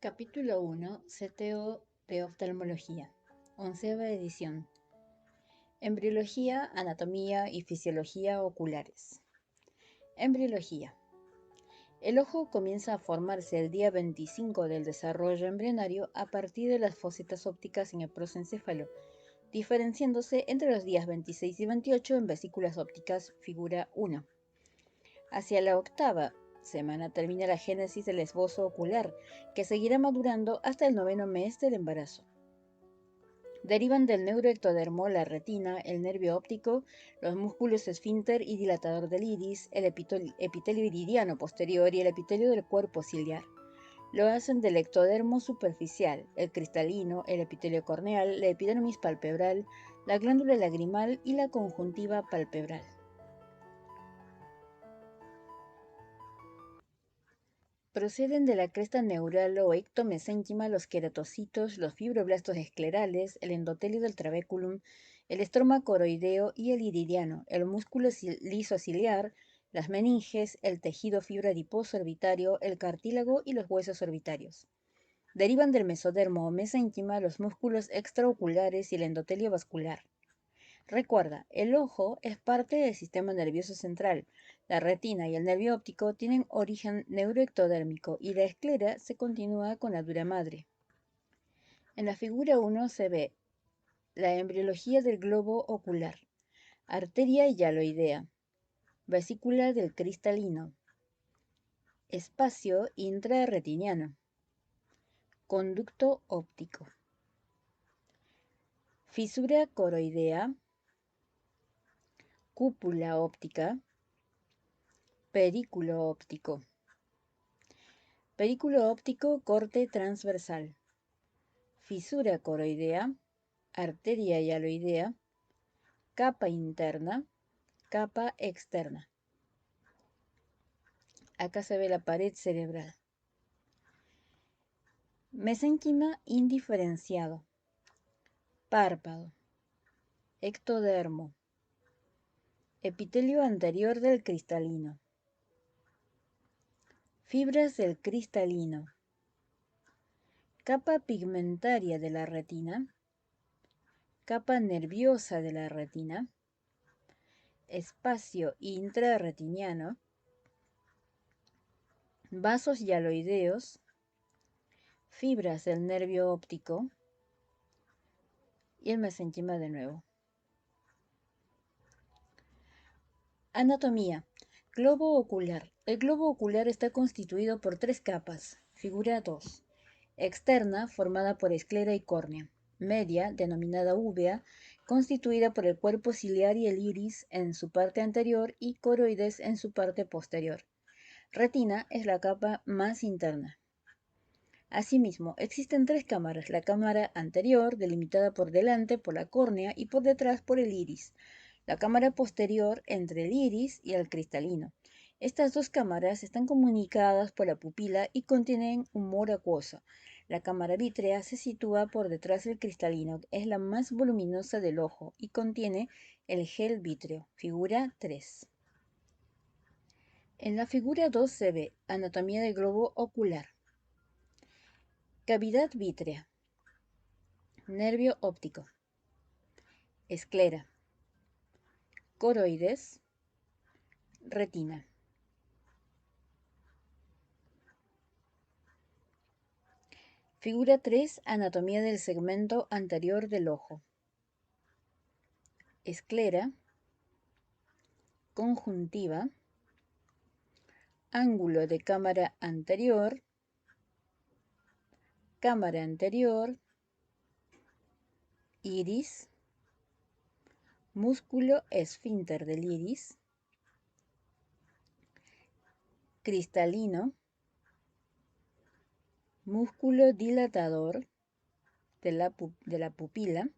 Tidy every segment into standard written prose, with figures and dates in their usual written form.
Capítulo 1. Seteo de oftalmología. 11ª edición. Embriología, anatomía y fisiología oculares. Embriología. El ojo comienza a formarse el día 25 del desarrollo embrionario a partir de las fosetas ópticas en el prosencéfalo, diferenciándose entre los días 26 y 28 en vesículas ópticas, figura 1. Hacia la octava semana termina la génesis del esbozo ocular, que seguirá madurando hasta el 9º mes del embarazo. Derivan del neuroectodermo la retina, el nervio óptico, los músculos esfínter y dilatador del iris, el epitelio iridiano posterior y el epitelio del cuerpo ciliar. Lo hacen del ectodermo superficial, el cristalino, el epitelio corneal, la epidermis palpebral, la glándula lagrimal y la conjuntiva palpebral. Proceden de la cresta neural o ectomesénquima los queratocitos, los fibroblastos esclerales, el endotelio del trabéculum, el estroma coroideo y el iridiano, el músculo liso ciliar, las meninges, el tejido fibra adiposo orbitario, el cartílago y los huesos orbitarios. Derivan del mesodermo o mesénquima los músculos extraoculares y el endotelio vascular. Recuerda, el ojo es parte del sistema nervioso central. La retina y el nervio óptico tienen origen neuroectodérmico y la esclera se continúa con la dura madre. En la figura 1 se ve la embriología del globo ocular, arteria hialoidea, vesícula del cristalino, espacio intrarretiniano, conducto óptico, fisura coroidea, cúpula óptica, pedículo óptico. Pedículo óptico corte transversal, fisura coroidea, arteria hialoidea, capa interna, capa externa. Acá se ve la pared cerebral. Mesénquima indiferenciado, párpado, ectodermo, epitelio anterior del cristalino, fibras del cristalino, capa pigmentaria de la retina, capa nerviosa de la retina, espacio intrarretiniano, vasos hialoideos, fibras del nervio óptico y el mesénquima de nuevo. Anatomía. Globo ocular. El globo ocular está constituido por 3 capas. Figura 2. Externa, formada por esclera y córnea. Media, denominada úvea, constituida por el cuerpo ciliar y el iris en su parte anterior y coroides en su parte posterior. Retina es la capa más interna. Asimismo, existen 3 cámaras: la cámara anterior, delimitada por delante por la córnea y por detrás por el iris; la cámara posterior entre el iris y el cristalino. Estas 2 cámaras están comunicadas por la pupila y contienen humor acuoso. La cámara vítrea se sitúa por detrás del cristalino, es la más voluminosa del ojo y contiene el gel vítreo. Figura 3. En la figura 2 se ve anatomía del globo ocular. Cavidad vítrea, nervio óptico, esclera, coroides, retina. Figura 3. Anatomía del segmento anterior del ojo. Esclera, conjuntiva, ángulo de cámara anterior, iris, músculo esfínter del iris, cristalino, músculo dilatador de la pupila,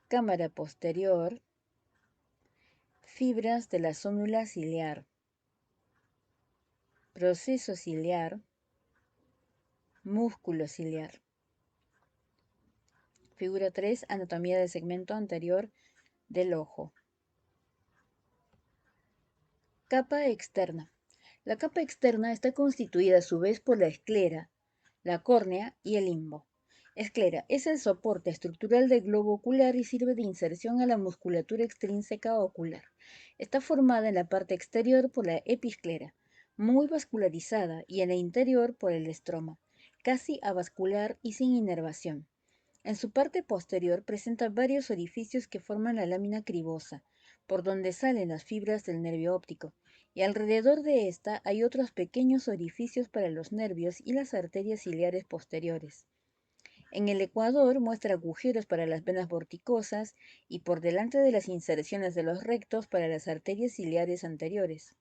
cámara posterior, fibras de la zónula ciliar, proceso ciliar, músculo ciliar. Figura 3. Anatomía del segmento anterior del ojo. Capa externa. La capa externa está constituida a su vez por la esclera, la córnea y el limbo. Esclera es el soporte estructural del globo ocular y sirve de inserción a la musculatura extrínseca ocular. Está formada en la parte exterior por la episclera, muy vascularizada, y en la interior por el estroma, casi avascular y sin inervación. En su parte posterior presenta varios orificios que forman la lámina cribosa, por donde salen las fibras del nervio óptico, y alrededor de esta hay otros pequeños orificios para los nervios y las arterias ciliares posteriores. En el ecuador muestra agujeros para las venas vorticosas y por delante de las inserciones de los rectos para las arterias ciliares anteriores.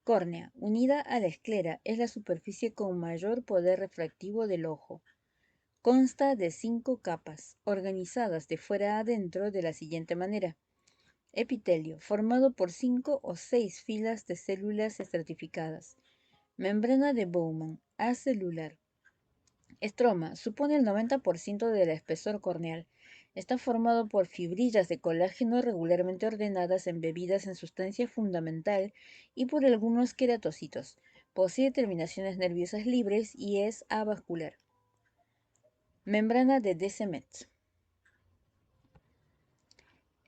Córnea, unida a la esclera, es la superficie con mayor poder refractivo del ojo. Consta de 5 capas, organizadas de fuera a adentro de la siguiente manera. Epitelio, formado por 5 o 6 filas de células estratificadas. Membrana de Bowman, acelular. Estroma, supone el 90% del espesor corneal. Está formado por fibrillas de colágeno regularmente ordenadas embebidas en sustancia fundamental y por algunos queratocitos. Posee terminaciones nerviosas libres y es avascular. Membrana de Descemet.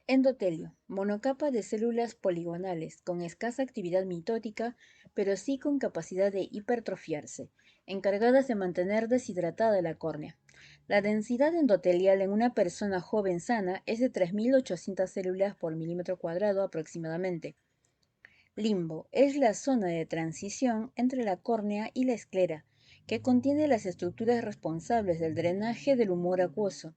Endotelio, monocapa de células poligonales, con escasa actividad mitótica, pero sí con capacidad de hipertrofiarse, encargadas de mantener deshidratada la córnea. La densidad endotelial en una persona joven sana es de 3.800 células por milímetro cuadrado aproximadamente. Limbo es la zona de transición entre la córnea y la esclera, que contiene las estructuras responsables del drenaje del humor acuoso,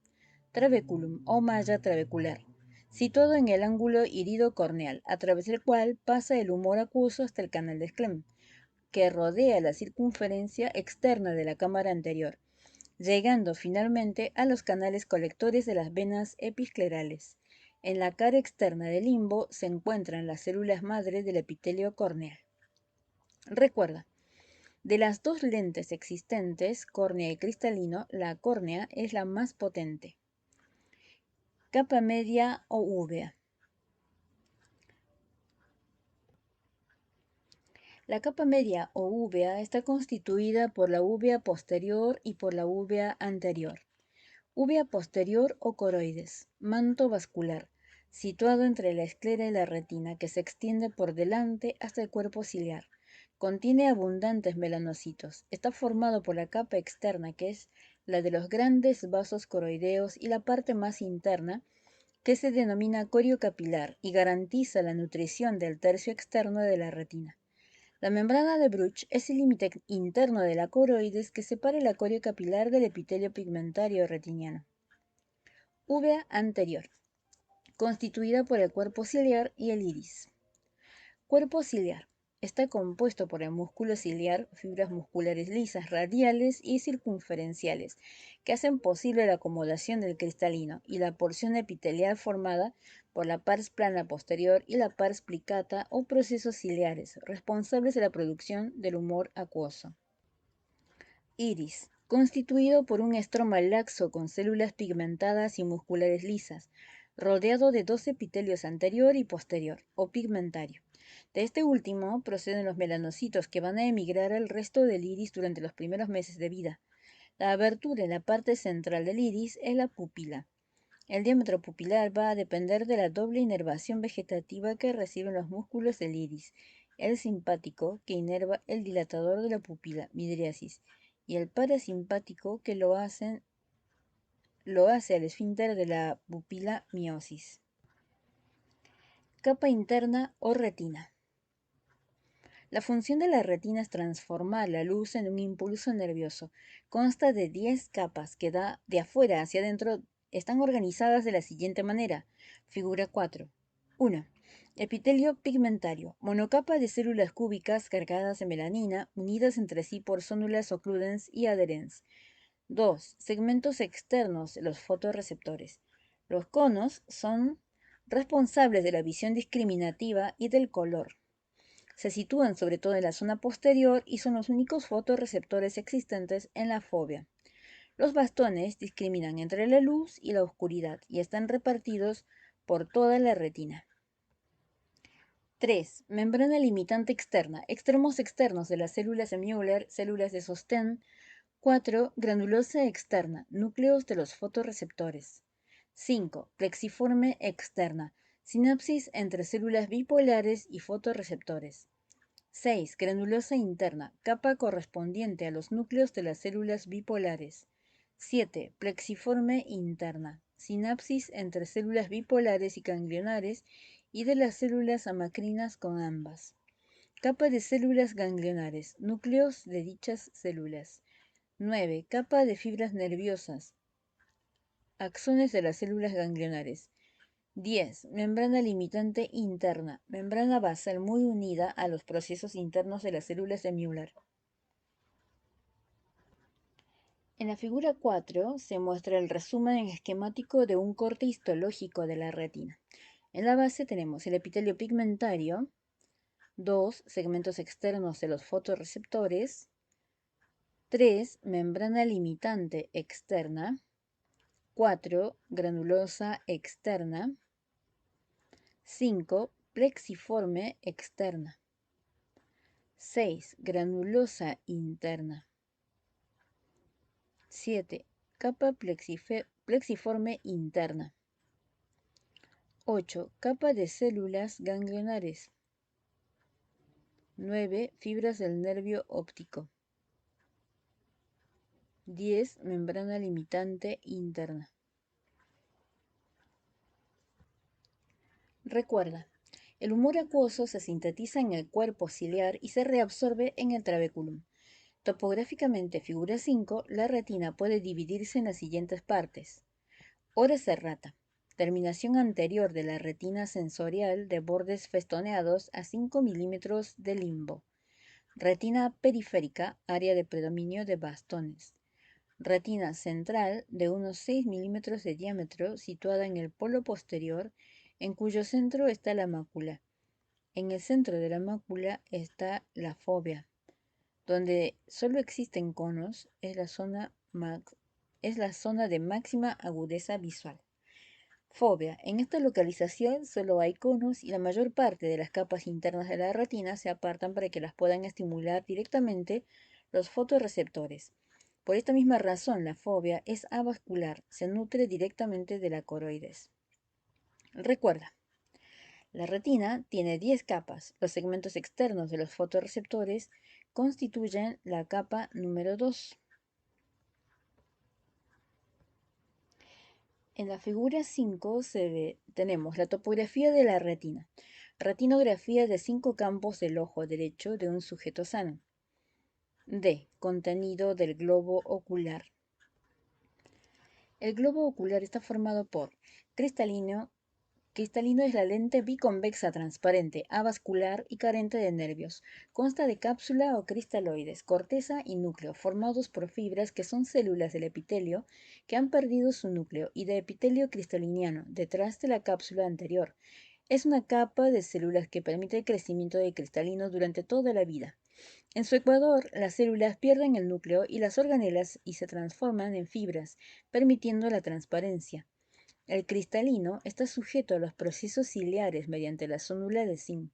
trabeculum o malla trabecular, situado en el ángulo irido-corneal, a través del cual pasa el humor acuoso hasta el canal de Schlemm, que rodea la circunferencia externa de la cámara anterior, llegando finalmente a los canales colectores de las venas episclerales. En la cara externa del limbo se encuentran las células madre del epitelio corneal. Recuerda, de las dos lentes existentes, córnea y cristalino, la córnea es la más potente. Capa media o úvea. La capa media o úvea está constituida por la úvea posterior y por la úvea anterior. Úvea posterior o coroides, manto vascular, situado entre la esclera y la retina, que se extiende por delante hasta el cuerpo ciliar. Contiene abundantes melanocitos. Está formado por la capa externa, que es la de los grandes vasos coroideos, y la parte más interna, que se denomina corio capilar y garantiza la nutrición del tercio externo de la retina. La membrana de Bruch es el límite interno de la coroides que separa la corio capilar del epitelio pigmentario retiniano. Úvea anterior, constituida por el cuerpo ciliar y el iris. Cuerpo ciliar. Está compuesto por el músculo ciliar, fibras musculares lisas, radiales y circunferenciales, que hacen posible la acomodación del cristalino, y la porción epitelial formada por la pars plana posterior y la pars plicata o procesos ciliares, responsables de la producción del humor acuoso. Iris, constituido por un estroma laxo con células pigmentadas y musculares lisas, rodeado de 2 epitelios anterior y posterior, o pigmentario. De este último proceden los melanocitos, que van a emigrar al resto del iris durante los primeros meses de vida. La abertura en la parte central del iris es la pupila. El diámetro pupilar va a depender de la doble inervación vegetativa que reciben los músculos del iris, el simpático, que inerva el dilatador de la pupila, midriasis, y el parasimpático, que lo hace al esfínter de la pupila, miosis. Capa interna o retina. La función de la retina es transformar la luz en un impulso nervioso. Consta de 10 capas que da de afuera hacia adentro. Están organizadas de la siguiente manera. Figura 4. 1. Epitelio pigmentario. Monocapa de células cúbicas cargadas de melanina, unidas entre sí por zónulas occludens y adherens. 2. Segmentos externos de los fotorreceptores. Los conos son responsables de la visión discriminativa y del color. Se sitúan sobre todo en la zona posterior y son los únicos fotorreceptores existentes en la fóvea. Los bastones discriminan entre la luz y la oscuridad y están repartidos por toda la retina. 3. Membrana limitante externa. Extremos externos de las células de Müller, células de sostén. 4. Granulosa externa. Núcleos de los fotorreceptores. 5. Plexiforme externa. Sinapsis entre células bipolares y fotorreceptores. 6. Granulosa interna. Capa correspondiente a los núcleos de las células bipolares. 7. Plexiforme interna. Sinapsis entre células bipolares y ganglionares y de las células amacrinas con ambas. Capa de células ganglionares. Núcleos de dichas células. 9. Capa de fibras nerviosas. Axones de las células ganglionares. 10. Membrana limitante interna. Membrana basal muy unida a los procesos internos de las células de Müller. En la figura 4 se muestra el resumen esquemático de un corte histológico de la retina. En la base tenemos el epitelio pigmentario, 2. Segmentos externos de los fotorreceptores, 3. Membrana limitante externa, 4. Granulosa externa, 5. Plexiforme externa, 6. Granulosa interna, 7. Capa plexiforme interna, 8. Capa de células ganglionares, 9. Fibras del nervio óptico, 10. Membrana limitante interna. Recuerda, el humor acuoso se sintetiza en el cuerpo ciliar y se reabsorbe en el trabéculum. Topográficamente, figura 5, la retina puede dividirse en las siguientes partes. Ora serrata, terminación anterior de la retina sensorial de bordes festoneados a 5 milímetros de limbo. Retina periférica, área de predominio de bastones. Retina central de unos 6 milímetros de diámetro, situada en el polo posterior, en cuyo centro está la mácula. En el centro de la mácula está la fóvea. Donde solo existen conos, es la zona de máxima agudeza visual. Fóvea. En esta localización solo hay conos y la mayor parte de las capas internas de la retina se apartan para que las puedan estimular directamente los fotorreceptores. Por esta misma razón, la fóvea es avascular, se nutre directamente de la coroides. Recuerda, la retina tiene 10 capas. Los segmentos externos de los fotorreceptores constituyen la capa número 2. En la figura 5 tenemos la topografía de la retina. Retinografía de 5 campos del ojo derecho de un sujeto sano. D. Contenido del globo ocular. El globo ocular está formado por cristalino. Cristalino es la lente biconvexa transparente, avascular y carente de nervios. Consta de cápsula o cristaloides, corteza y núcleo, formados por fibras que son células del epitelio que han perdido su núcleo y de epitelio cristaliniano, detrás de la cápsula anterior. Es una capa de células que permite el crecimiento de cristalino durante toda la vida. En su ecuador, las células pierden el núcleo y las organelas y se transforman en fibras, permitiendo la transparencia. El cristalino está sujeto a los procesos ciliares mediante la sonula de zinc.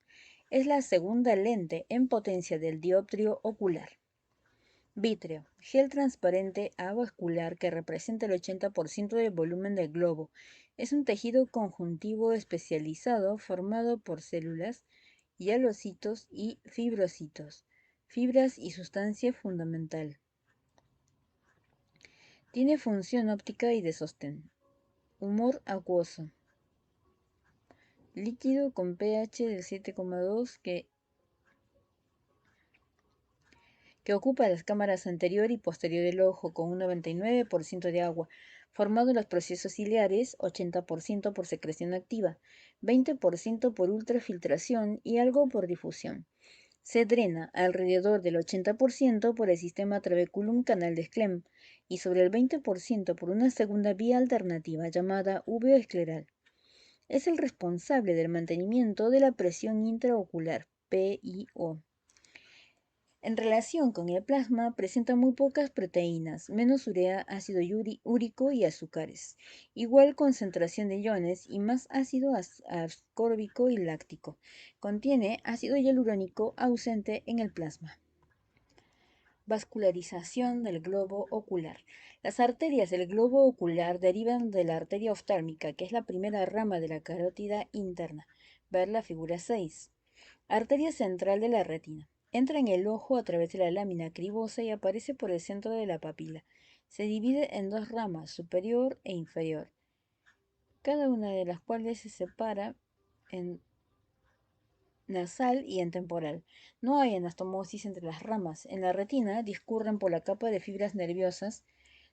Es la segunda lente en potencia del dioptrio ocular. Vítreo, gel transparente avascular que representa el 80% del volumen del globo. Es un tejido conjuntivo especializado formado por células, hialocitos y fibrocitos, fibras y sustancia fundamental. Tiene función óptica y de sostén. Humor acuoso. Líquido con pH de 7,2 que ocupa las cámaras anterior y posterior del ojo con un 99% de agua, formado en los procesos ciliares, 80% por secreción activa, 20% por ultrafiltración y algo por difusión. Se drena alrededor del 80% por el sistema trabeculum canal de Schlemm y sobre el 20% por una segunda vía alternativa llamada uveoescleral. Es el responsable del mantenimiento de la presión intraocular, PIO. En relación con el plasma, presenta muy pocas proteínas, menos urea, ácido úrico y azúcares, igual concentración de iones y más ácido ascórbico y láctico. Contiene ácido hialurónico ausente en el plasma. Vascularización del globo ocular. Las arterias del globo ocular derivan de la arteria oftálmica, que es la primera rama de la carótida interna. Ver la figura 6. Arteria central de la retina. Entra en el ojo a través de la lámina cribosa y aparece por el centro de la papila. Se divide en dos ramas, superior e inferior, cada una de las cuales se separa en nasal y en temporal. No hay anastomosis entre las ramas. En la retina discurren por la capa de fibras nerviosas,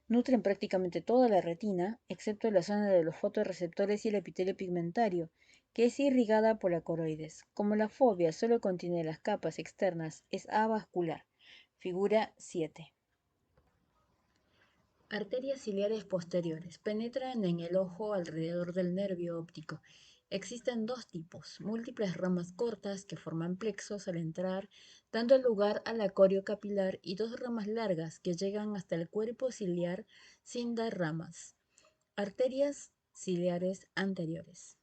nutren prácticamente toda la retina, excepto la zona de los fotorreceptores y el epitelio pigmentario, que es irrigada por la coroides. Como la fovea solo contiene las capas externas, es avascular. Figura 7. Arterias ciliares posteriores. Penetran en el ojo alrededor del nervio óptico. Existen dos tipos, múltiples ramas cortas que forman plexos al entrar, dando lugar al acorio capilar, y dos ramas largas que llegan hasta el cuerpo ciliar sin dar ramas. Arterias ciliares anteriores.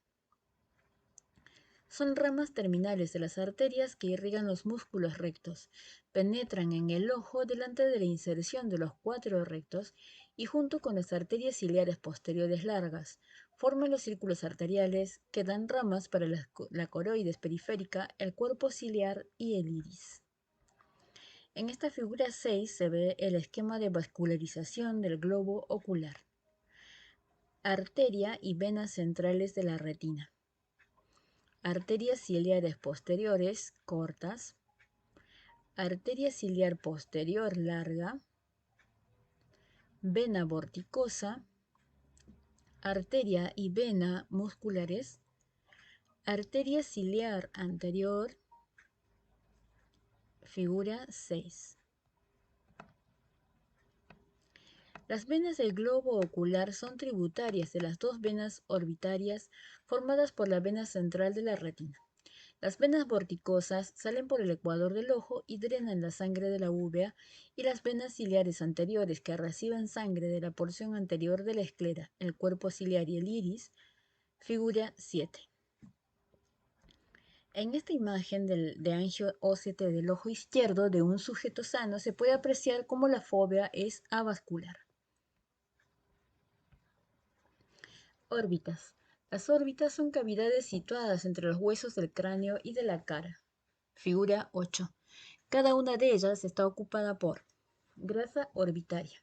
Son ramas terminales de las arterias que irrigan los músculos rectos. Penetran en el ojo delante de la inserción de los cuatro rectos y junto con las arterias ciliares posteriores largas. Forman los círculos arteriales que dan ramas para la coroides periférica, el cuerpo ciliar y el iris. En esta figura 6 se ve el esquema de vascularización del globo ocular. Arteria y venas centrales de la retina. Arterias ciliares posteriores cortas, arteria ciliar posterior larga, vena vorticosa, arteria y vena musculares, arteria ciliar anterior, figura 6. Las venas del globo ocular son tributarias de las dos venas orbitarias formadas por la vena central de la retina. Las venas vorticosas salen por el ecuador del ojo y drenan la sangre de la uvea, y las venas ciliares anteriores, que reciben sangre de la porción anterior de la esclera, el cuerpo ciliar y el iris, figura 7. En esta imagen de angio OCT del ojo izquierdo de un sujeto sano se puede apreciar cómo la fóvea es avascular. Órbitas. Las órbitas son cavidades situadas entre los huesos del cráneo y de la cara. Figura 8. Cada una de ellas está ocupada por grasa orbitaria,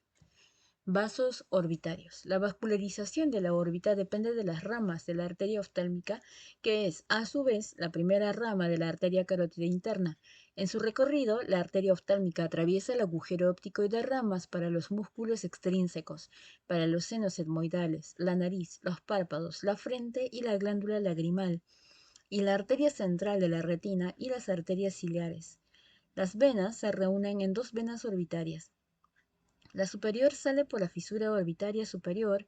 vasos orbitarios. La vascularización de la órbita depende de las ramas de la arteria oftálmica, que es, a su vez, la primera rama de la arteria carótida interna. En su recorrido, la arteria oftálmica atraviesa el agujero óptico y da ramas para los músculos extrínsecos, para los senos etmoidales, la nariz, los párpados, la frente y la glándula lagrimal, y la arteria central de la retina y las arterias ciliares. Las venas se reúnen en dos venas orbitarias. La superior sale por la fisura orbitaria superior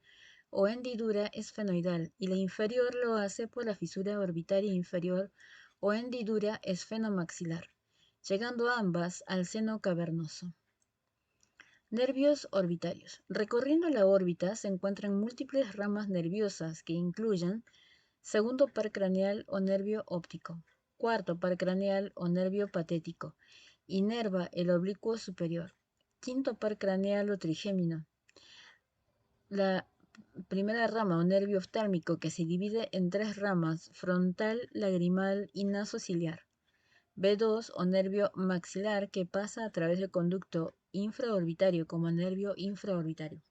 o hendidura esfenoidal, y la inferior lo hace por la fisura orbitaria inferior o hendidura esfenomaxilar, llegando ambas al seno cavernoso. Nervios orbitarios. Recorriendo la órbita se encuentran múltiples ramas nerviosas que incluyen segundo par craneal o nervio óptico, cuarto par craneal o nervio patético, inerva el oblicuo superior, quinto par craneal o trigémino, la primera rama o nervio oftálmico que se divide en tres ramas, frontal, lagrimal y nasociliar, B2 o nervio maxilar que pasa a través del conducto infraorbitario como nervio infraorbitario.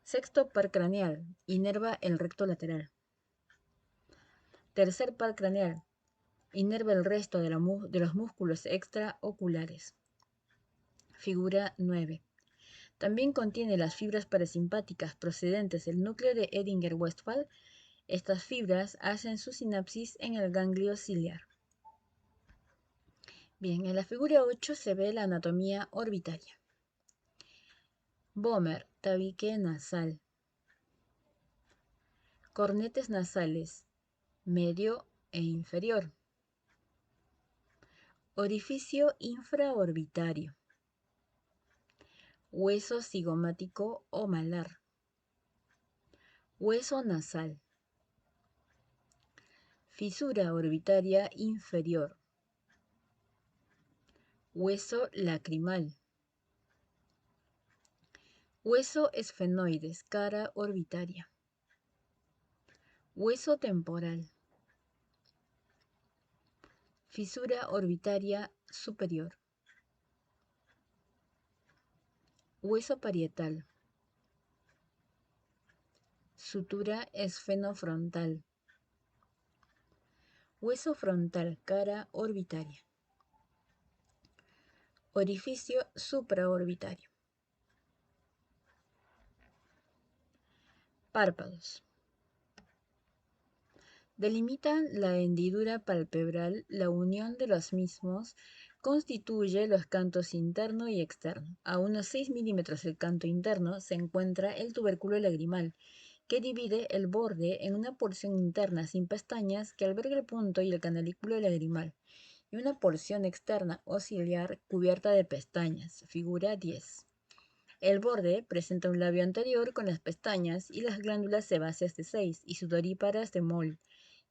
Sexto par craneal, inerva el recto lateral. Tercer par craneal, inerva el resto de los músculos extraoculares. Figura 9. También contiene las fibras parasimpáticas procedentes del núcleo de Edinger-Westphal. Estas fibras hacen su sinapsis en el ganglio ciliar. Bien, en la figura 8 se ve la anatomía orbitaria. Vómer, tabique nasal. Cornetes nasales, medio e inferior. Orificio infraorbitario. Hueso cigomático o malar. Hueso nasal. Fisura orbitaria inferior. Hueso lacrimal. Hueso esfenoides, cara orbitaria. Hueso temporal. Fisura orbitaria superior. Hueso parietal. Sutura esfenofrontal. Hueso frontal, cara orbitaria. Orificio supraorbitario. Párpados. Delimitan la hendidura palpebral, la unión de los mismos constituye los cantos interno y externo. A unos 6 milímetros del canto interno se encuentra el tubérculo lagrimal, que divide el borde en una porción interna sin pestañas que alberga el punto y el canalículo lagrimal, y una porción externa o ciliar cubierta de pestañas, figura 10. El borde presenta un labio anterior con las pestañas y las glándulas sebáceas de 6 y sudoríparas de Moll,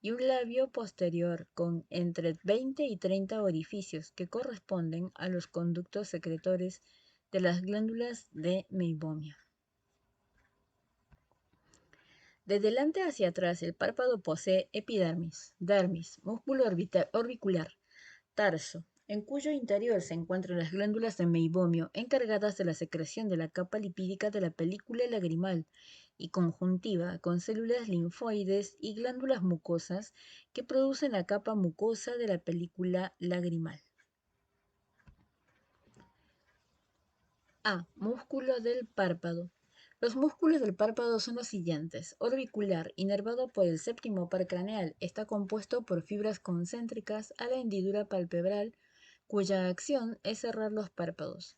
y un labio posterior con entre 20 y 30 orificios que corresponden a los conductos secretores de las glándulas de meibomia. De delante hacia atrás, el párpado posee epidermis, dermis, músculo orbicular, tarso, en cuyo interior se encuentran las glándulas de meibomio encargadas de la secreción de la capa lipídica de la película lagrimal, y conjuntiva con células linfoides y glándulas mucosas que producen la capa mucosa de la película lagrimal. A. Músculo del párpado. Los músculos del párpado son los siguientes. Orbicular, inervado por el séptimo par craneal, está compuesto por fibras concéntricas a la hendidura palpebral, cuya acción es cerrar los párpados.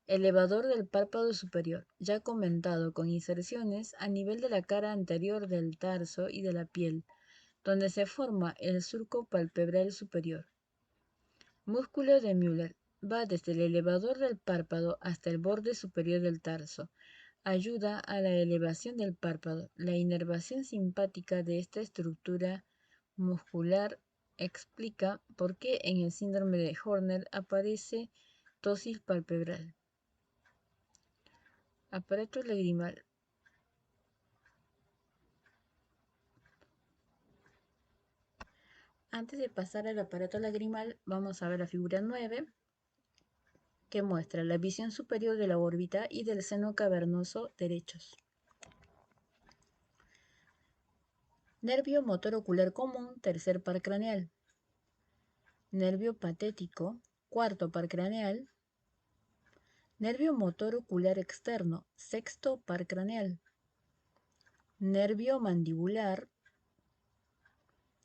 Elevador del párpado superior, ya comentado, con inserciones a nivel de la cara anterior del tarso y de la piel, donde se forma el surco palpebral superior. Músculo de Müller, va desde el elevador del párpado hasta el borde superior del tarso. Ayuda a la elevación del párpado. La inervación simpática de esta estructura muscular explica por qué en el síndrome de Horner aparece ptosis palpebral. Aparato lagrimal. Antes de pasar al aparato lagrimal, vamos a ver la figura 9, que muestra la visión superior de la órbita y del seno cavernoso derechos. Nervio motor ocular común, tercer par craneal. Nervio patético, cuarto par craneal. Nervio motor ocular externo, sexto par craneal. Nervio mandibular,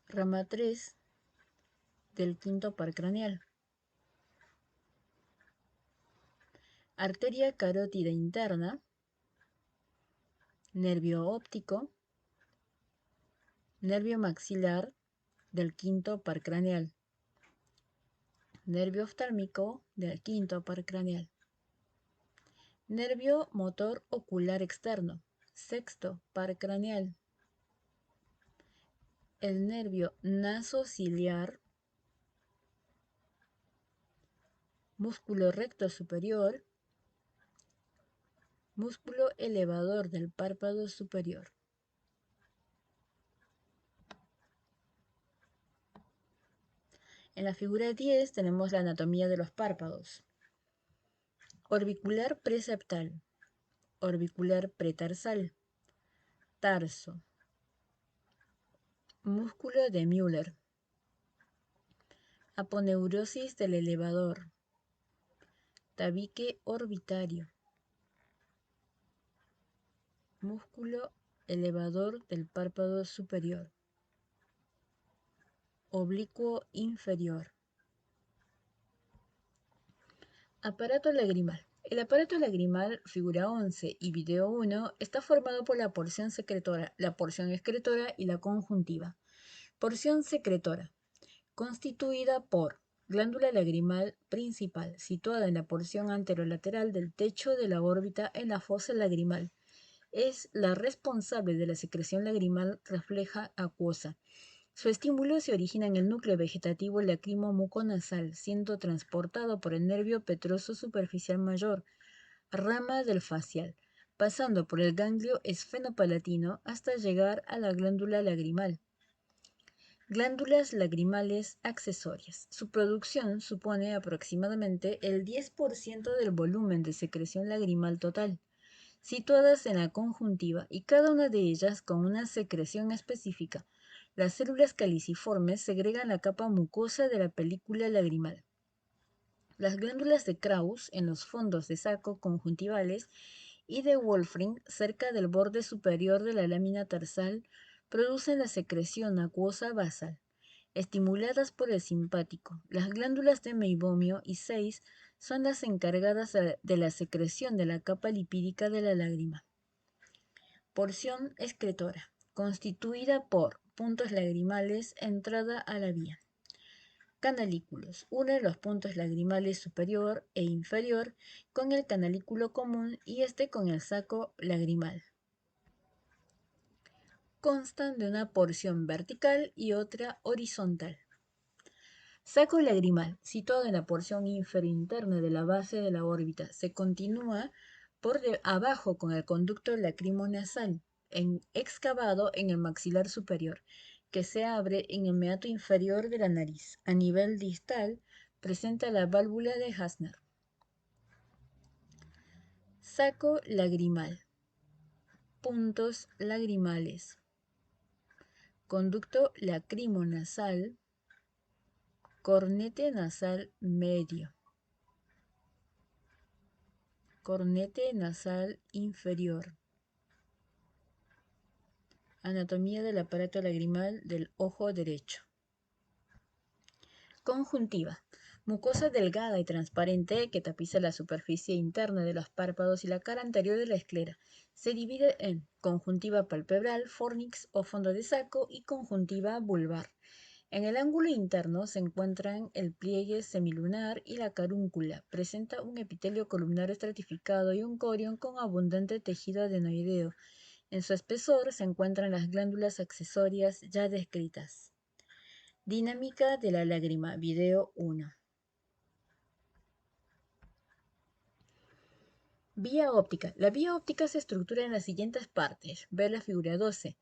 rama 3 del quinto par craneal. Arteria carótida interna. Nervio óptico. Nervio maxilar del quinto par craneal. Nervio oftálmico del quinto par craneal. Nervio motor ocular externo, sexto par craneal. El nervio nasociliar, músculo recto superior, músculo elevador del párpado superior. En la figura 10 tenemos la anatomía de los párpados. Orbicular preseptal, orbicular pretarsal, tarso, músculo de Müller, aponeurosis del elevador, tabique orbitario, músculo elevador del párpado superior, oblicuo inferior. Aparato lagrimal. El aparato lagrimal, figura 11 y video 1, está formado por la porción secretora, la porción excretora y la conjuntiva. Porción secretora, constituida por Glándula lagrimal principal, situada en la porción anterolateral del techo de la órbita en la fosa lagrimal. Es la responsable de la secreción lagrimal refleja acuosa. Su estímulo se origina en el núcleo vegetativo lacrimo-muconasal, siendo transportado por el nervio petroso superficial mayor, rama del facial, pasando por el ganglio esfenopalatino hasta llegar a la glándula lagrimal. Glándulas lagrimales accesorias. Su producción supone aproximadamente el 10% del volumen de secreción lagrimal total, situadas en la conjuntiva y cada una de ellas con una secreción específica. Las células caliciformes segregan la capa mucosa de la película lagrimal. Las glándulas de Krauss en los fondos de saco conjuntivales y de Wolfram cerca del borde superior de la lámina tarsal producen la secreción acuosa basal, estimuladas por el simpático. Las glándulas de Meibomio y 6 son las encargadas de la secreción de la capa lipídica de la lágrima. Porción excretora, constituida por puntos lagrimales, entrada a la vía. Canalículos. Une los puntos lagrimales superior e inferior con el canalículo común y este con el saco lagrimal. Constan de una porción vertical y otra horizontal. Saco lagrimal, situado en la porción inferointerna de la base de la órbita, se continúa por abajo con el conducto lacrimonasal, excavado en el maxilar superior, que se abre en el meato inferior de la nariz. A nivel distal, presenta la válvula de Hasner. Saco lagrimal. Puntos lagrimales. Conducto lacrimonasal. Cornete nasal medio. Cornete nasal inferior. Anatomía del aparato lagrimal del ojo derecho. Conjuntiva. Mucosa delgada y transparente que tapiza la superficie interna de los párpados y la cara anterior de la esclera. Se divide en conjuntiva palpebral, fornix o fondo de saco y conjuntiva vulvar. En el ángulo interno se encuentran el pliegue semilunar y la carúncula. Presenta un epitelio columnar estratificado y un corión con abundante tejido adenoideo. En su espesor se encuentran las glándulas accesorias ya descritas. Dinámica de la lágrima, video 1. Vía óptica. La vía óptica se estructura en las siguientes partes. Ver la figura 12.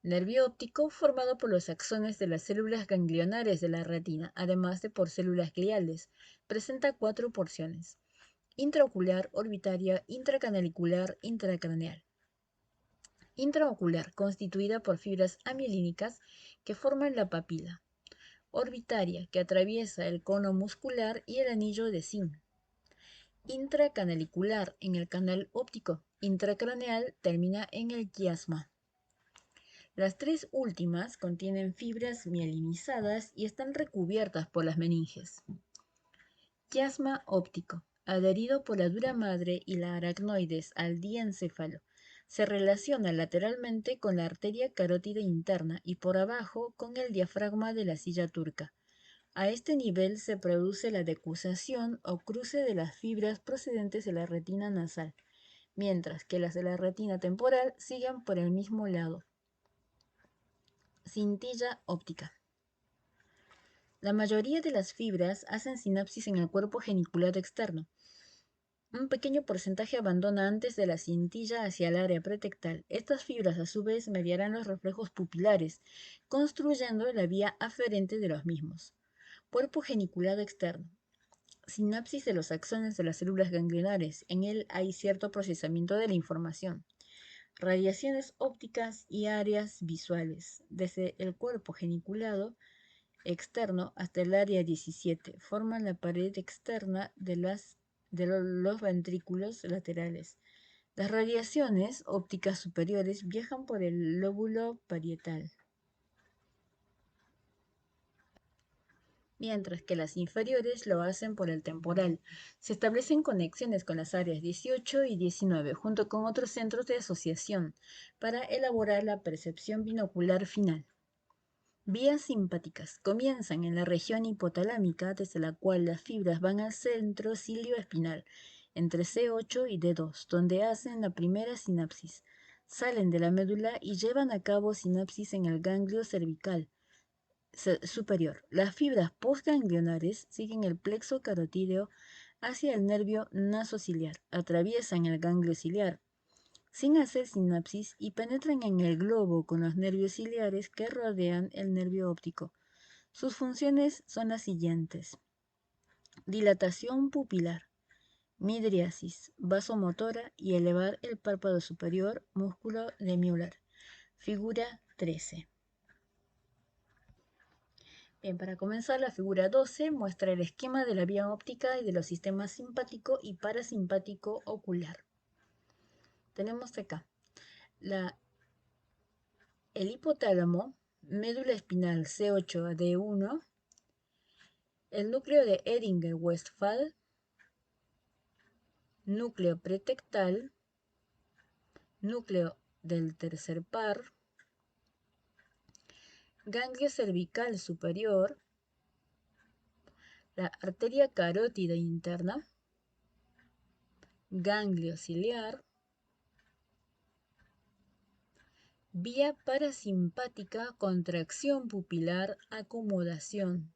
Nervio óptico formado por los axones de las células ganglionares de la retina, además de por células gliales. Presenta 4 porciones: intraocular, orbitaria, intracanalicular, intracraneal. Intraocular, constituida por fibras amielínicas que forman la papila. Orbitaria, que atraviesa el cono muscular y el anillo de zinc. Intracanalicular, en el canal óptico. Intracraneal, termina en el quiasma. Las tres últimas contienen fibras mielinizadas y están recubiertas por las meninges. Quiasma óptico, adherido por la dura madre y la aracnoides al diencéfalo. Se relaciona lateralmente con la arteria carótida interna y por abajo con el diafragma de la silla turca. A este nivel se produce la decusación o cruce de las fibras procedentes de la retina nasal, mientras que las de la retina temporal siguen por el mismo lado. Cintilla óptica. La mayoría de las fibras hacen sinapsis en el cuerpo genicular externo. Un pequeño porcentaje abandona antes de la cintilla hacia el área pretectal. Estas fibras a su vez mediarán los reflejos pupilares, construyendo la vía aferente de los mismos. Cuerpo geniculado externo. Sinapsis de los axones de las células ganglionares. En él hay cierto procesamiento de la información. Radiaciones ópticas y áreas visuales. Desde el cuerpo geniculado externo hasta el área 17. Forman la pared externa de los ventrículos laterales. Las radiaciones ópticas superiores viajan por el lóbulo parietal, mientras que las inferiores lo hacen por el temporal. Se establecen conexiones con las áreas 18 y 19, junto con otros centros de asociación, para elaborar la percepción binocular final. Vías simpáticas. Comienzan en la región hipotalámica, desde la cual las fibras van al centro cilioespinal, entre C8 y D2, donde hacen la primera sinapsis. Salen de la médula y llevan a cabo sinapsis en el ganglio cervical superior. Las fibras postganglionares siguen el plexo carotídeo hacia el nervio nasociliar, atraviesan el ganglio ciliar, sin hacer sinapsis, y penetran en el globo con los nervios ciliares que rodean el nervio óptico. Sus funciones son las siguientes: dilatación pupilar, midriasis, vasomotora y elevar el párpado superior, músculo de Müller. Figura 13. Bien, para comenzar, la figura 12 muestra el esquema de la vía óptica y de los sistemas simpático y parasimpático ocular. Tenemos acá el hipotálamo, médula espinal C8 a D1, el núcleo de Edinger-Westphal, núcleo pretectal, núcleo del tercer par, ganglio cervical superior, la arteria carótida interna, ganglio ciliar, vía parasimpática, contracción pupilar, acomodación.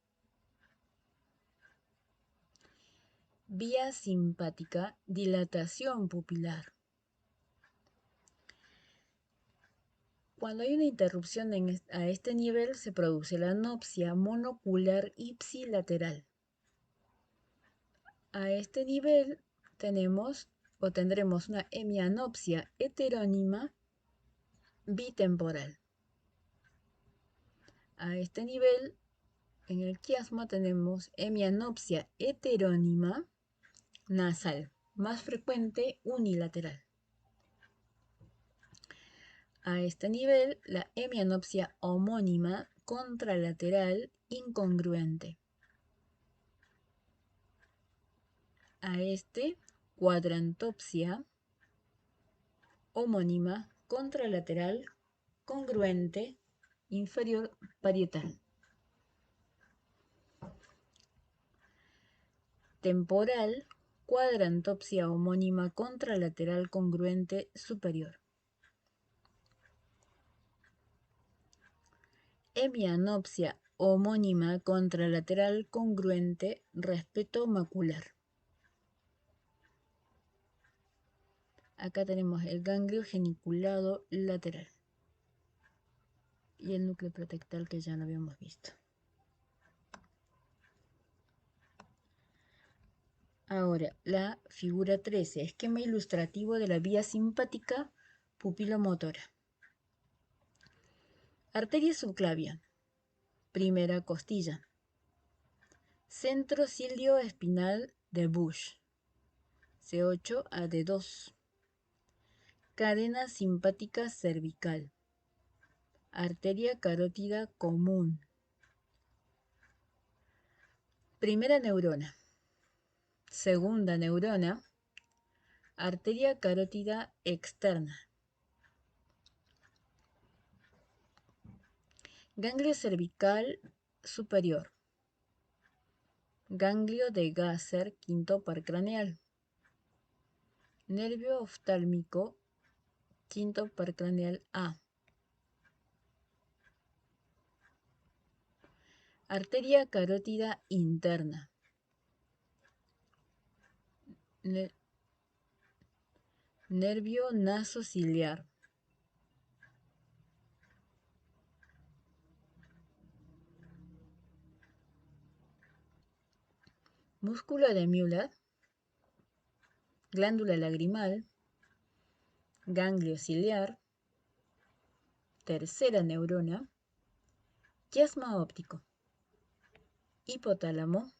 Vía simpática, dilatación pupilar. Cuando hay una interrupción a este nivel, se produce la anopsia monocular ipsilateral. A este nivel tendremos una hemianopsia heterónima bitemporal. A este nivel, en el quiasma, tenemos hemianopsia heterónima nasal, más frecuente unilateral. A este nivel, la hemianopsia homónima contralateral incongruente. A este, cuadrantopsia homónima contralateral congruente inferior parietal. Temporal, cuadrantopsia homónima contralateral congruente superior. Hemianopsia homónima contralateral congruente respeto macular. Acá tenemos el ganglio geniculado lateral y el núcleo pretectal, que ya lo habíamos visto. Ahora, la figura 13, esquema ilustrativo de la vía simpática pupilomotora. Arteria subclavia, primera costilla. Centro cilioespinal de Busch, C8 a D2. Cadena simpática cervical. Arteria carótida común. Primera neurona. Segunda neurona. Arteria carótida externa. Ganglio cervical superior. Ganglio de Gasser, quinto par craneal. Nervio oftálmico, quinto par craneal A. Arteria carótida interna. Nervio nasociliar. Músculo de Müller. Glándula lagrimal. Ganglio ciliar. Tercera neurona. Quiasma óptico. Hipotálamo.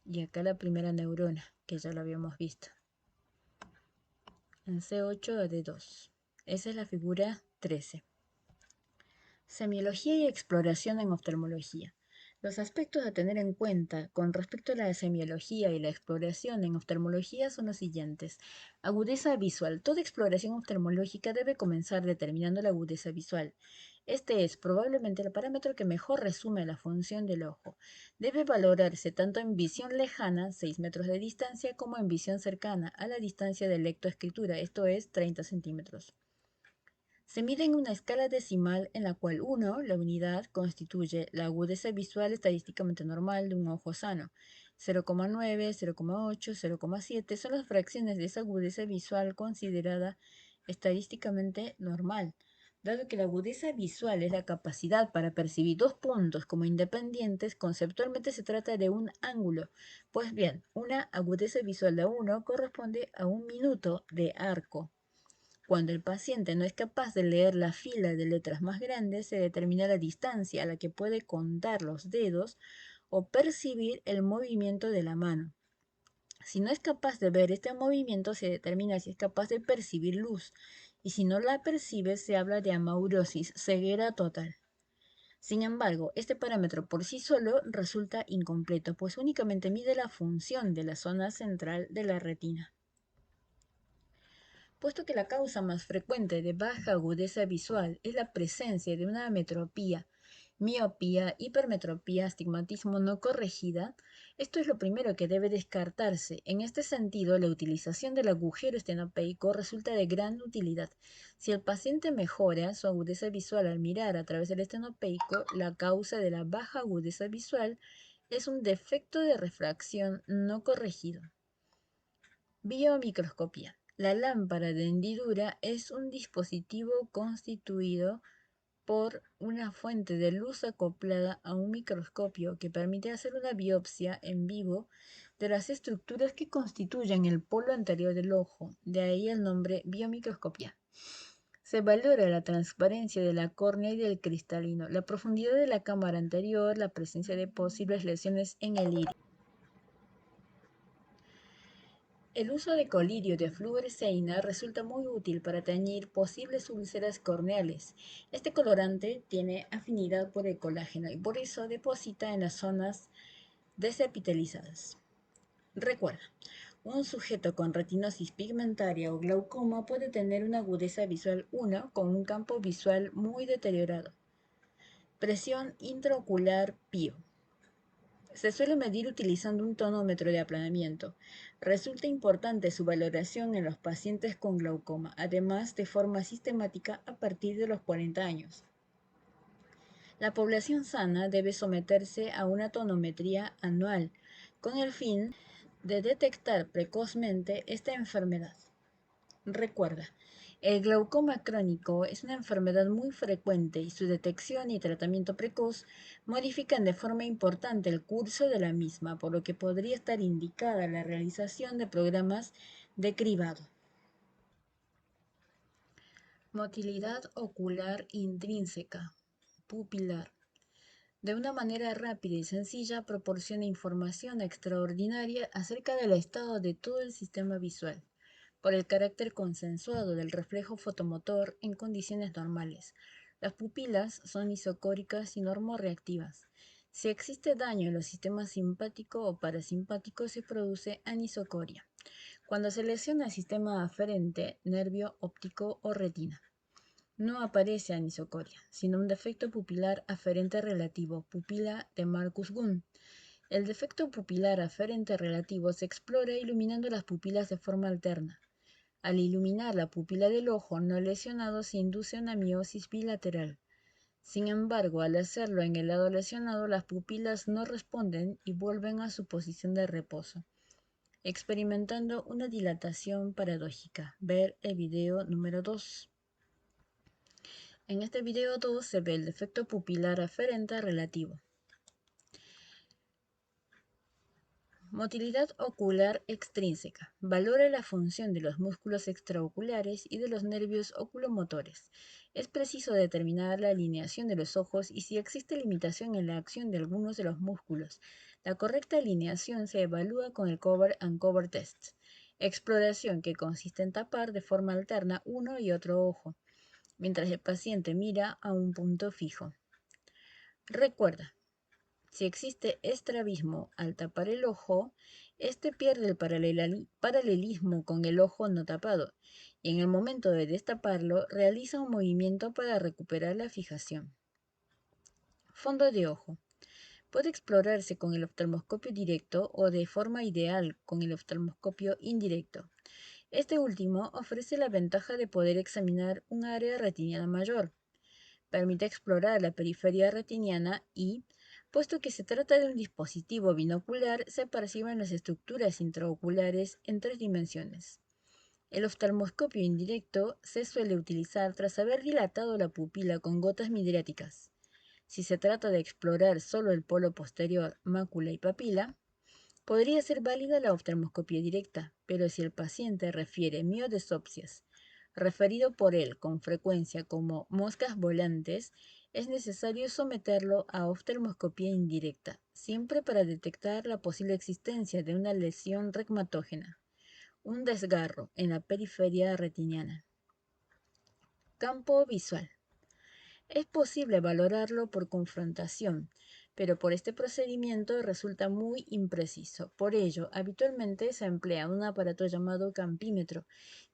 Y acá la primera neurona, que ya lo habíamos visto. En C8 a D2. Esa es la figura 13. Semiología y exploración en oftalmología. Los aspectos a tener en cuenta con respecto a la semiología y la exploración en oftalmología son los siguientes. Agudeza visual. Toda exploración oftalmológica debe comenzar determinando la agudeza visual. Este es probablemente el parámetro que mejor resume la función del ojo. Debe valorarse tanto en visión lejana, 6 metros de distancia, como en visión cercana, a la distancia de lectoescritura, esto es 30 centímetros. Se mide en una escala decimal en la cual 1, la unidad, constituye la agudeza visual estadísticamente normal de un ojo sano. 0,9, 0,8, 0,7 son las fracciones de esa agudeza visual considerada estadísticamente normal. Dado que la agudeza visual es la capacidad para percibir dos puntos como independientes, conceptualmente se trata de un ángulo. Pues bien, una agudeza visual de 1 corresponde a un minuto de arco. Cuando el paciente no es capaz de leer la fila de letras más grandes, se determina la distancia a la que puede contar los dedos o percibir el movimiento de la mano. Si no es capaz de ver este movimiento, se determina si es capaz de percibir luz, y si no la percibe, se habla de amaurosis, ceguera total. Sin embargo, este parámetro por sí solo resulta incompleto, pues únicamente mide la función de la zona central de la retina. Puesto que la causa más frecuente de baja agudeza visual es la presencia de una ametropía, miopía, hipermetropía, astigmatismo no corregida, esto es lo primero que debe descartarse. En este sentido, la utilización del agujero estenopeico resulta de gran utilidad. Si el paciente mejora su agudeza visual al mirar a través del estenopeico, la causa de la baja agudeza visual es un defecto de refracción no corregido. Biomicroscopía. La lámpara de hendidura es un dispositivo constituido por una fuente de luz acoplada a un microscopio que permite hacer una biopsia en vivo de las estructuras que constituyen el polo anterior del ojo, de ahí el nombre biomicroscopía. Se valora la transparencia de la córnea y del cristalino, la profundidad de la cámara anterior, la presencia de posibles lesiones en el iris. El uso de colirio de fluoresceína resulta muy útil para teñir posibles úlceras corneales. Este colorante tiene afinidad por el colágeno y por eso deposita en las zonas desepitelizadas. Recuerda, un sujeto con retinosis pigmentaria o glaucoma puede tener una agudeza visual 1 con un campo visual muy deteriorado. Presión intraocular PIO. Se suele medir utilizando un tonómetro de aplanamiento. Resulta importante su valoración en los pacientes con glaucoma, además de forma sistemática a partir de los 40 años. La población sana debe someterse a una tonometría anual con el fin de detectar precozmente esta enfermedad. Recuerda, el glaucoma crónico es una enfermedad muy frecuente y su detección y tratamiento precoz modifican de forma importante el curso de la misma, por lo que podría estar indicada la realización de programas de cribado. Motilidad ocular intrínseca, pupilar. De una manera rápida y sencilla proporciona información extraordinaria acerca del estado de todo el sistema visual, por el carácter consensuado del reflejo fotomotor en condiciones normales. Las pupilas son isocóricas y normorreactivas. Si existe daño en los sistemas simpático o parasimpático, se produce anisocoria, cuando se lesiona el sistema aferente, nervio óptico o retina. No aparece anisocoria, sino un defecto pupilar aferente relativo, pupila de Marcus-Gunn. El defecto pupilar aferente relativo se explora iluminando las pupilas de forma alterna. Al iluminar la pupila del ojo no lesionado se induce una miosis bilateral. Sin embargo, al hacerlo en el lado lesionado, las pupilas no responden y vuelven a su posición de reposo, experimentando una dilatación paradójica. Ver el video número 2. En este video 2 se ve el defecto pupilar aferente relativo. Motilidad ocular extrínseca. Valora la función de los músculos extraoculares y de los nervios oculomotores. Es preciso determinar la alineación de los ojos y si existe limitación en la acción de algunos de los músculos. La correcta alineación se evalúa con el Cover and Cover Test. Exploración que consiste en tapar de forma alterna uno y otro ojo, mientras el paciente mira a un punto fijo. Recuerda, si existe estrabismo al tapar el ojo, Este pierde el paralelismo con el ojo no tapado y en el momento de destaparlo realiza un movimiento para recuperar la fijación. Fondo de ojo. Puede explorarse con el oftalmoscopio directo o de forma ideal con el oftalmoscopio indirecto. Este último ofrece la ventaja de poder examinar un área retiniana mayor. Permite explorar la periferia retiniana y, puesto que se trata de un dispositivo binocular, se perciben las estructuras intraoculares en 3 dimensiones. El oftalmoscopio indirecto se suele utilizar tras haber dilatado la pupila con gotas midriáticas. Si se trata de explorar solo el polo posterior, mácula y papila, podría ser válida la oftalmoscopia directa, pero si el paciente refiere miodesopsias, referido por él con frecuencia como moscas volantes, es necesario someterlo a oftalmoscopia indirecta, siempre para detectar la posible existencia de una lesión regmatógena, un desgarro en la periferia retiniana. Campo visual. Es posible valorarlo por confrontación, pero por este procedimiento resulta muy impreciso. Por ello, habitualmente se emplea un aparato llamado campímetro,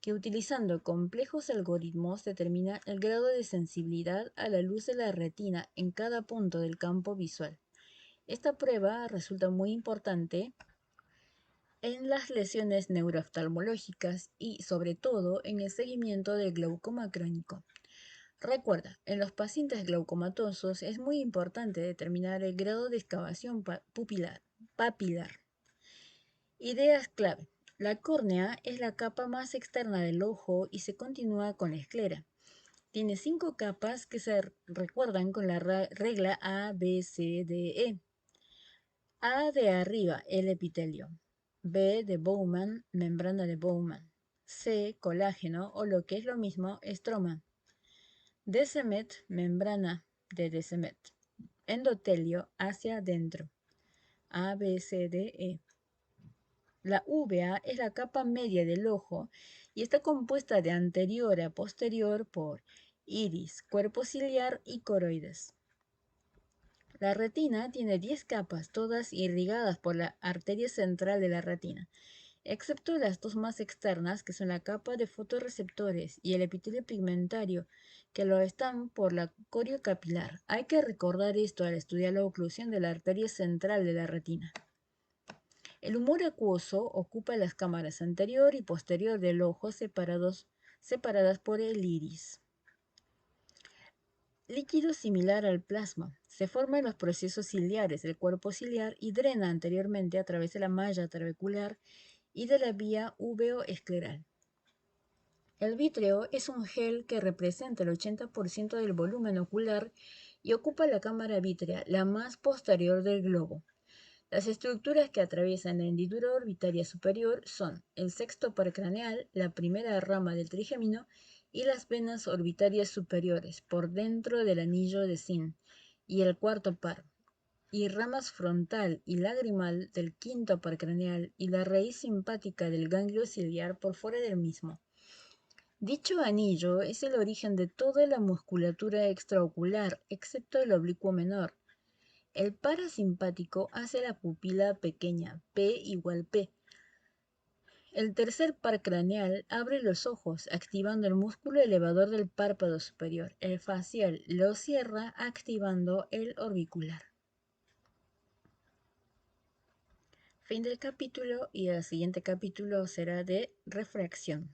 que utilizando complejos algoritmos determina el grado de sensibilidad a la luz de la retina en cada punto del campo visual. Esta prueba resulta muy importante en las lesiones neurooftalmológicas y, sobre todo, en el seguimiento del glaucoma crónico. Recuerda, en los pacientes glaucomatosos es muy importante determinar el grado de excavación papilar. Ideas clave. La córnea es la capa más externa del ojo y se continúa con la esclera. Tiene 5 capas que se recuerdan con la regla A, B, C, D, E. A de arriba, el epitelio. B de Bowman, membrana de Bowman. C, colágeno o lo que es lo mismo, estroma. Descemet, membrana de Descemet. Endotelio hacia adentro. A, B, C, D, E. La uvea es la capa media del ojo y está compuesta de anterior a posterior por iris, cuerpo ciliar y coroides. La retina tiene 10 capas, todas irrigadas por la arteria central de la retina, excepto las dos más externas, que son la capa de fotorreceptores y el epitelio pigmentario, que lo están por la corio capilar. Hay que recordar esto al estudiar la oclusión de la arteria central de la retina. El humor acuoso ocupa las cámaras anterior y posterior del ojo separadas por el iris. Líquido similar al plasma. Se forma en los procesos ciliares del cuerpo ciliar y drena anteriormente a través de la malla trabecular y de la vía uveoescleral. El vítreo es un gel que representa el 80% del volumen ocular y ocupa la cámara vítrea, la más posterior del globo. Las estructuras que atraviesan la hendidura orbitaria superior son el sexto par craneal, la primera rama del trigémino y las venas orbitarias superiores por dentro del anillo de Zinc y el cuarto par, y ramas frontal y lagrimal del quinto par craneal y la raíz simpática del ganglio ciliar por fuera del mismo. Dicho anillo es el origen de toda la musculatura extraocular, excepto el oblicuo menor. El parasimpático hace la pupila pequeña, P igual P. El tercer par craneal abre los ojos, activando el músculo elevador del párpado superior. El facial lo cierra, activando el orbicular. Fin del capítulo y el siguiente capítulo será de refracción.